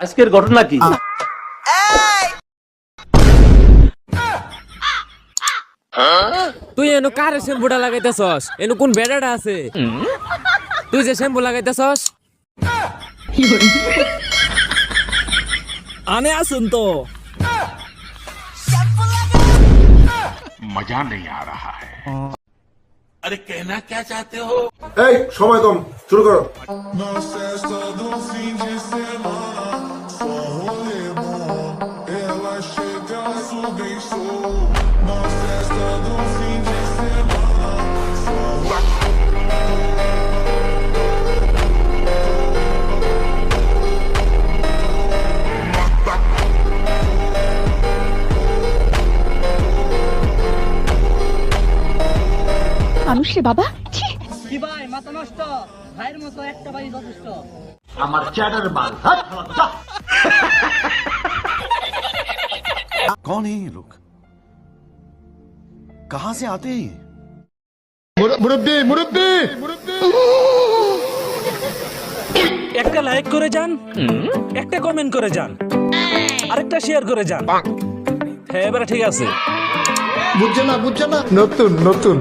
আজকের ঘটনা কি? তুই এনো কারে শ্যাম্পুটা লাগাইতেছস? এনো কোন বেড়াটা আছে? তুই যে শ্যাম্পু লাগাইতেছস আনে আসুন তো मजा नहीं आ रहा है। अरे कहना क्या चाहते हो? এই সময় কম, শুরু করো। মানুষ রে বাবা, কি ভাই মাথা নষ্ট, ভাইয়ের মতো একটা ভাই যথেষ্ট। कौन है ये लोग? कहां से आते हैं ये? একটা লাইক করে যান, একটা কমেন্ট করে যান, আরেকটা শেয়ার করে যান। হ্যাঁ এবারে ঠিক আছে। বুঝছে না, নতুন